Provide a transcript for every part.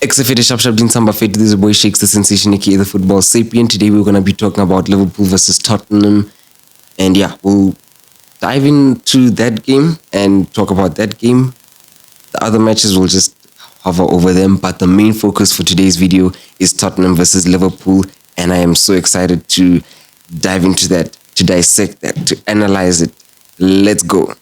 XFA Sharp Sharp Din Samba Fate. This is your boy Shakes the Sensation, aka the Football Sapient. Today we're going to be talking about Liverpool versus Tottenham. And yeah, we'll dive into that game and talk about that game. The other matches we'll just hover over them. But the main focus for today's video is Tottenham versus Liverpool. And I am so excited to dive into that, to dissect that, to analyze it. Let's go.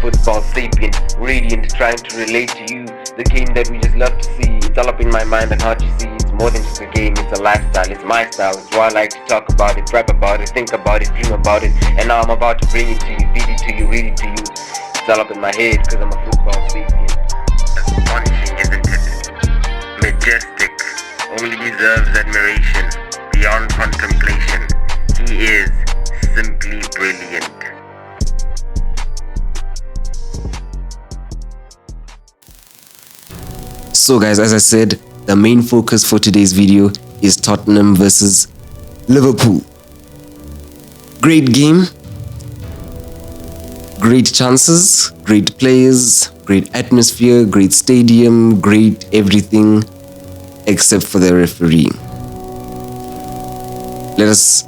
Football sapient, radiant, trying to relate to you. The game that we just love to see. It's all up in my mind and hard to see. It's more than just a game, it's a lifestyle, it's my style. It's why I like to talk about it, rap about it, think about it, dream about it. And now I'm about to bring it to you, feed it to you, read it to you. It's all up in my head, cause I'm a football sapient. Astonishing, isn't it? Majestic, only deserves admiration, beyond contemplation. He is simply brilliant. So guys, as I said, the main focus for today's video is Tottenham versus Liverpool. Great game, great chances, great players, great atmosphere, great stadium, great everything except for the referee. Let us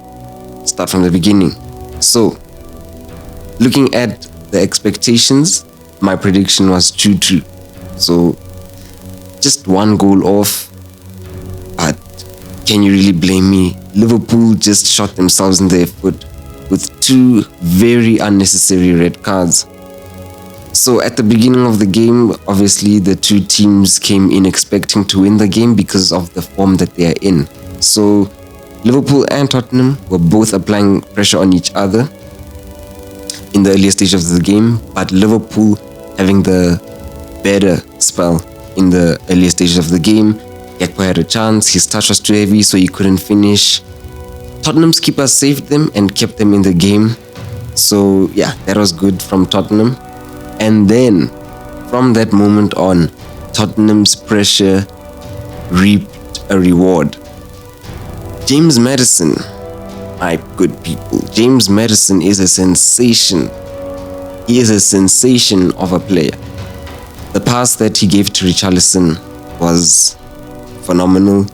start from the beginning. So, looking at the expectations, my prediction was 2-2. So, just one goal off, but can you really blame me? Liverpool just shot themselves in their foot with two very unnecessary red cards. So at the beginning of the game, obviously the two teams came in expecting to win the game because of the form that they are in. So Liverpool and Tottenham were both applying pressure on each other in the earlier stage of the game, but Liverpool having the better spell in the earlier stages of the game. Gakpo had a chance, his touch was too heavy so he couldn't finish. Tottenham's keeper saved them and kept them in the game. So yeah, that was good from Tottenham. And then from that moment on, Tottenham's pressure reaped a reward. James Maddison, my good people, James Maddison is a sensation. He is a sensation of a player. The pass that he gave to Richarlison was phenomenal,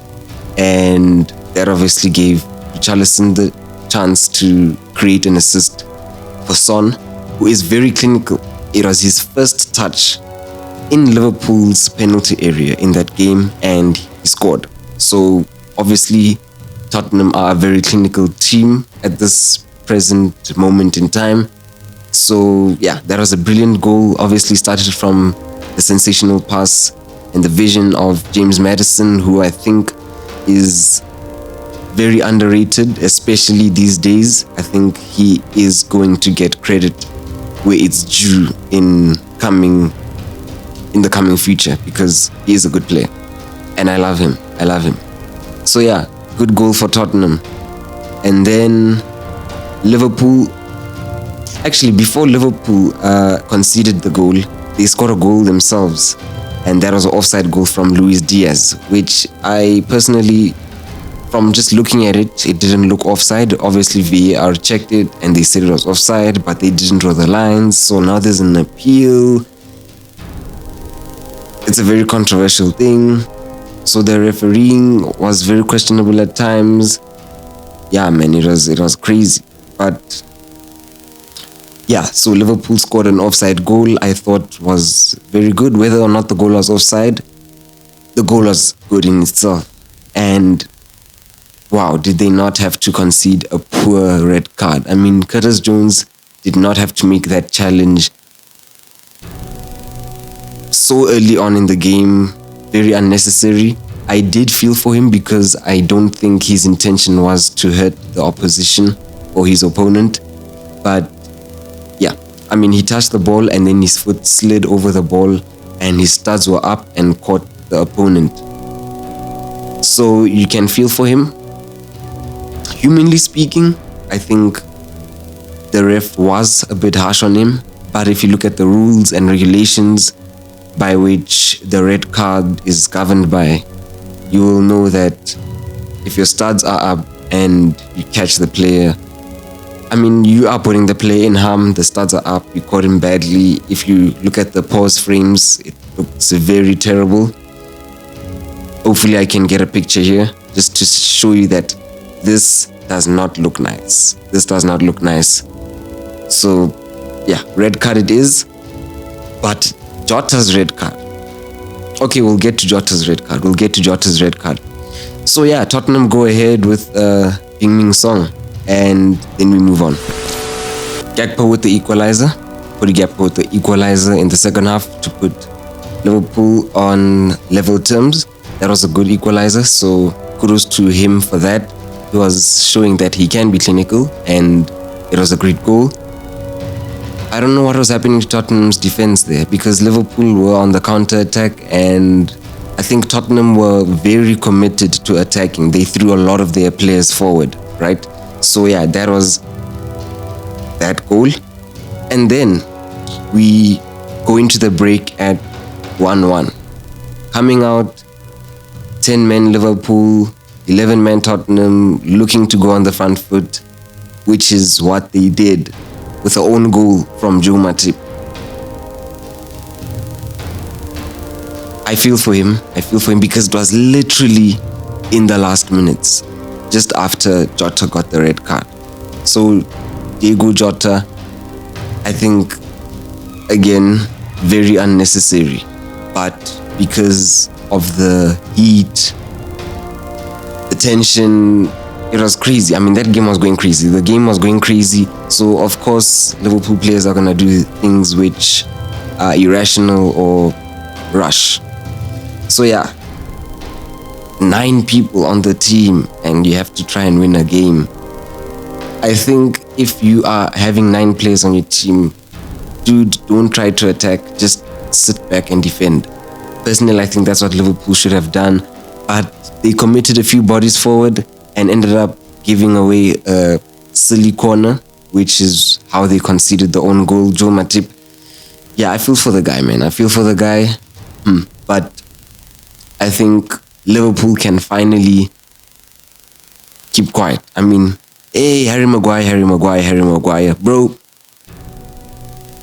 and that obviously gave Richarlison the chance to create an assist for Son, who is very clinical. It was his first touch in Liverpool's penalty area in that game, and he scored. So obviously Tottenham are a very clinical team at this present moment in time. So yeah, that was a brilliant goal. Obviously started from the sensational pass and the vision of James Maddison, who I think is very underrated, especially these days. I think he is going to get credit where it's due in the coming future, because he is a good player and I love him. So yeah, good goal for Tottenham. And then Liverpool, actually before Liverpool conceded the goal, they scored a goal themselves, and that was an offside goal from Luis Diaz, which I personally, from just looking at it, it didn't look offside. Obviously VAR checked it and they said it was offside, but they didn't draw the lines, so now there's an appeal. It's a very controversial thing. So the refereeing was very questionable at times. Yeah man, it was crazy. But yeah, so Liverpool scored an offside goal. I thought was very good. Whether or not the goal was offside, the goal was good in itself. And wow, did they not have to concede a poor red card? I mean, Curtis Jones did not have to make that challenge so early on in the game. Very unnecessary. I did feel for him because I don't think his intention was to hurt the opposition or his opponent. But yeah, I mean, he touched the ball and then his foot slid over the ball and his studs were up and caught the opponent. So you can feel for him. Humanly speaking, I think the ref was a bit harsh on him. But if you look at the rules and regulations by which the red card is governed by, you will know that if your studs are up and you catch the player I mean, you are putting the play in harm. The studs are up. You caught him badly. If you look at the pause frames, it looks very terrible. Hopefully, I can get a picture here just to show you that this does not look nice. This does not look nice. So, yeah, red card it is. But Jota's red card. Okay, we'll get to Jota's red card. So, yeah, Tottenham go ahead with Ding Ming Song. And then we move on. Gakpo with the equalizer. Cody Gakpo with the equalizer in the second half to put Liverpool on level terms. That was a good equalizer, so kudos to him for that. He was showing that he can be clinical, and it was a great goal. I don't know what was happening to Tottenham's defense there, because Liverpool were on the counter-attack, and I think Tottenham were very committed to attacking. They threw a lot of their players forward, right? So yeah, that was that goal. And then we go into the break at 1-1. Coming out, 10 men Liverpool, 11 men Tottenham, looking to go on the front foot, which is what they did with their own goal from Joe Matip. I feel for him because it was literally in the last minutes, just after Jota got the red card. So Diego Jota, I think, again, very unnecessary. But because of the heat, the tension, it was crazy. I mean, that game was going crazy. The game was going crazy. So, of course, Liverpool players are going to do things which are irrational or rush. So, yeah, 9 people on the team and you have to try and win a game. I think if you are having 9 players on your team, dude, don't try to attack. Just sit back and defend. Personally, I think that's what Liverpool should have done. But they committed a few bodies forward and ended up giving away a silly corner, which is how they conceded the own goal. Joe Matip. Yeah, I feel for the guy, man. I feel for the guy. But I think Liverpool can finally keep quiet. I mean, hey, Harry Maguire. Bro,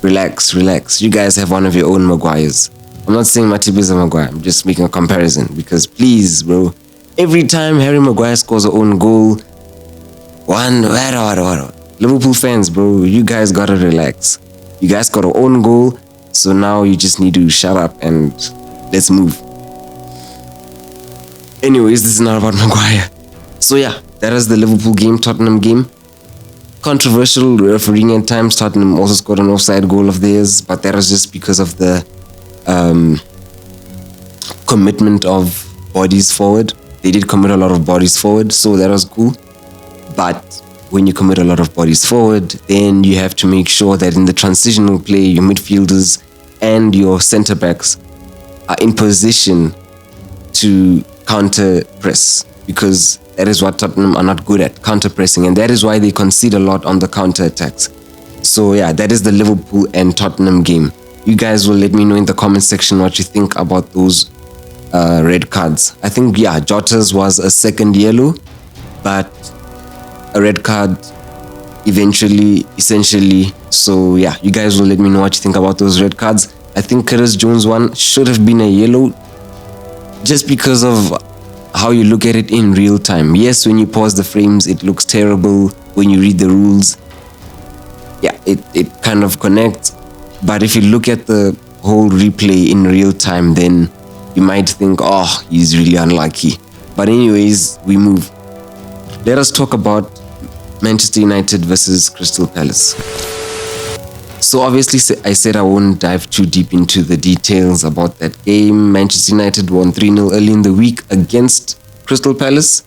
relax. You guys have one of your own Maguires. I'm not saying Matip is a Maguire. I'm just making a comparison. Because please, bro, every time Harry Maguire scores a own goal, Liverpool fans, bro, you guys gotta relax. You guys got an own goal, so now you just need to shut up and let's move. Anyways, this is not about Maguire. So yeah, that is the Liverpool game, Tottenham game. Controversial refereeing at times. Tottenham also scored an offside goal of theirs, but that was just because of the commitment of bodies forward. They did commit a lot of bodies forward, so that was cool. But when you commit a lot of bodies forward, then you have to make sure that in the transitional play, your midfielders and your centre backs are in position to counter press, because that is what Tottenham are not good at, counter pressing, and that is why they concede a lot on the counter attacks. So yeah, that is the Liverpool and Tottenham game. You guys will let me know in the comment section what you think about those red cards. I think, yeah, Jota's was a second yellow, but a red card essentially. So yeah, you guys will let me know what you think about those red cards. I think Curtis Jones one should have been a yellow, just because of how you look at it in real time. Yes, when you pause the frames, it looks terrible. When you read the rules, yeah, it kind of connects. But if you look at the whole replay in real time, then you might think, oh, he's really unlucky. But anyways, we move. Let us talk about Manchester United versus Crystal Palace. So obviously, I said I won't dive too deep into the details about that game. Manchester United won 3-0 early in the week against Crystal Palace.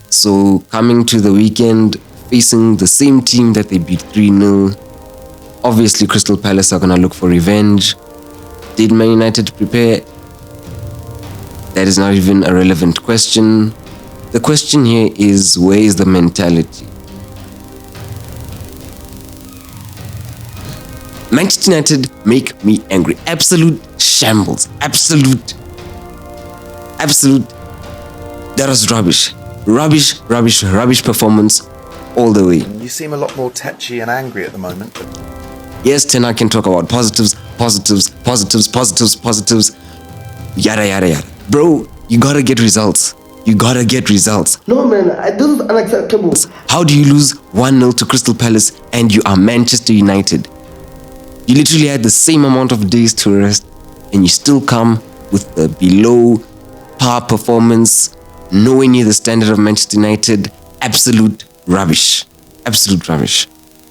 So coming to the weekend, facing the same team that they beat 3-0, obviously Crystal Palace are going to look for revenge. Did Man United prepare? That is not even a relevant question. The question here is, where is the mentality? Manchester United make me angry. Absolute shambles. Absolute. That was rubbish. Rubbish performance. all the way. You seem a lot more tetchy and angry at the moment. Yes, Ten Hag can talk about positives, yada yada yada. Bro, you gotta get results. No, man, this is unacceptable. How do you lose 1-0 to Crystal Palace and you are Manchester United? You literally had the same amount of days to rest and you still come with the below par performance, nowhere near the standard of Manchester United. Absolute rubbish.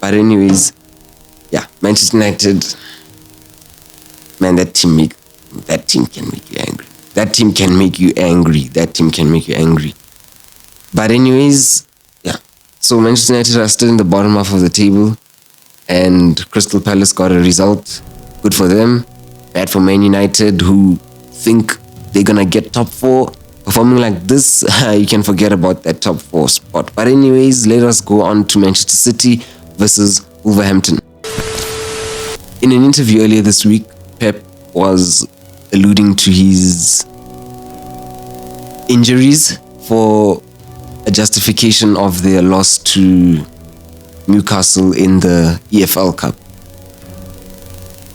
But anyways, yeah, Manchester United, man, that team can make you angry. That team can make you angry. But anyways, yeah. So Manchester United are still in the bottom half of the table, and Crystal Palace got a result. Good for them. Bad for Man United, who think they're gonna get top 4. Performing like this, you can forget about that top 4 spot. But anyways, let us go on to Manchester City versus Wolverhampton. In an interview earlier this week, Pep was alluding to his injuries for a justification of their loss to Newcastle in the EFL Cup.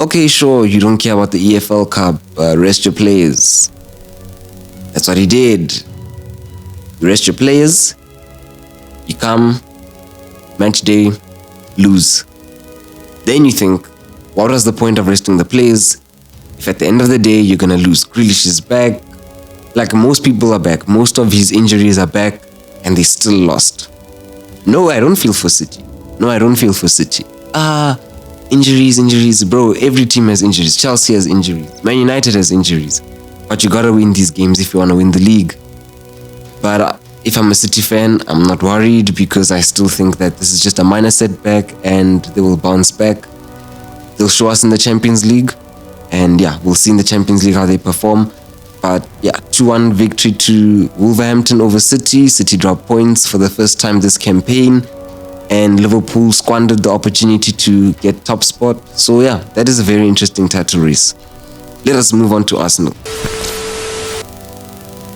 Okay, sure, you don't care about the EFL Cup, rest your players. That's what he did. You rest your players, you come, match day, lose. Then you think, what was the point of resting the players if at the end of the day you're gonna lose? Grealish is back, like most people are back. Most of his injuries are back and they still lost. No, I don't feel for City. Injuries, bro. Every team has injuries. Chelsea has injuries. Man United has injuries. But you gotta win these games if you wanna win the league. But if I'm a City fan, I'm not worried because I still think that this is just a minor setback and they will bounce back. They'll show us in the Champions League. And yeah, we'll see in the Champions League how they perform. But yeah, 2-1 victory to Wolverhampton over City. City dropped points for the first time this campaign. And Liverpool squandered the opportunity to get top spot. So yeah, that is a very interesting title race. Let us move on to Arsenal.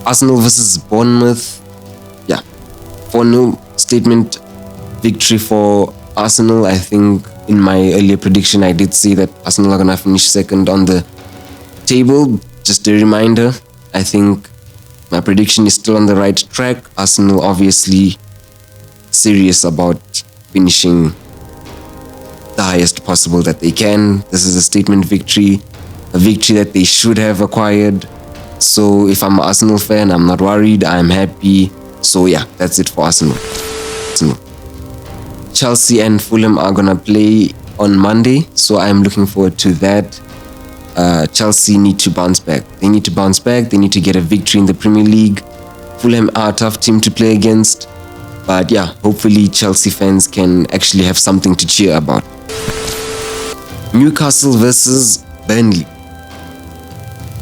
Arsenal versus Bournemouth. Yeah, 4-0 statement victory for Arsenal. I think in my earlier prediction, I did say that Arsenal are going to finish second on the table. Just a reminder, I think my prediction is still on the right track. Arsenal obviously serious about finishing the highest possible that they can. This is a statement victory, a victory that they should have acquired. So if I'm an Arsenal fan, I'm not worried, I'm happy. So yeah, that's it for Arsenal. Chelsea and Fulham are gonna play on Monday, so I'm looking forward to that. Chelsea need to bounce back. They need to get a victory in the Premier League. Fulham are a tough team to play against. But yeah, hopefully Chelsea fans can actually have something to cheer about. Newcastle versus Burnley.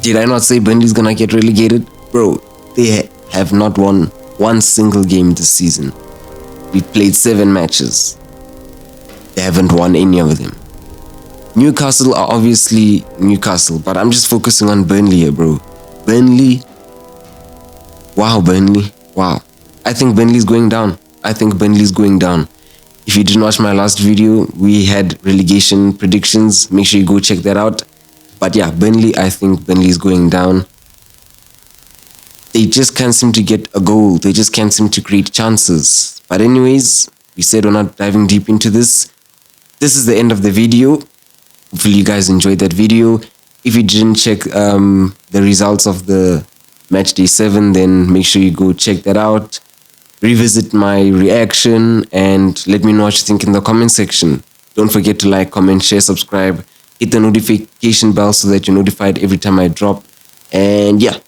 Did I not say Burnley's gonna get relegated? Bro, they have not won one single game this season. We've played 7 matches. They haven't won any of them. Newcastle are obviously Newcastle, but I'm just focusing on Burnley here, bro. Burnley. Wow. I think Burnley's going down. If you didn't watch my last video, we had relegation predictions. Make sure you go check that out. But yeah, I think Burnley's going down. They just can't seem to get a goal. They just can't seem to create chances. But anyways, we said we're not diving deep into this. This is the end of the video. Hopefully you guys enjoyed that video. If you didn't check the results of the Matchday 7, then make sure you go check that out. Revisit my reaction and let me know what you think in the comment section. Don't forget to like, comment, share, subscribe. Hit the notification bell so that you're notified every time I drop. And yeah,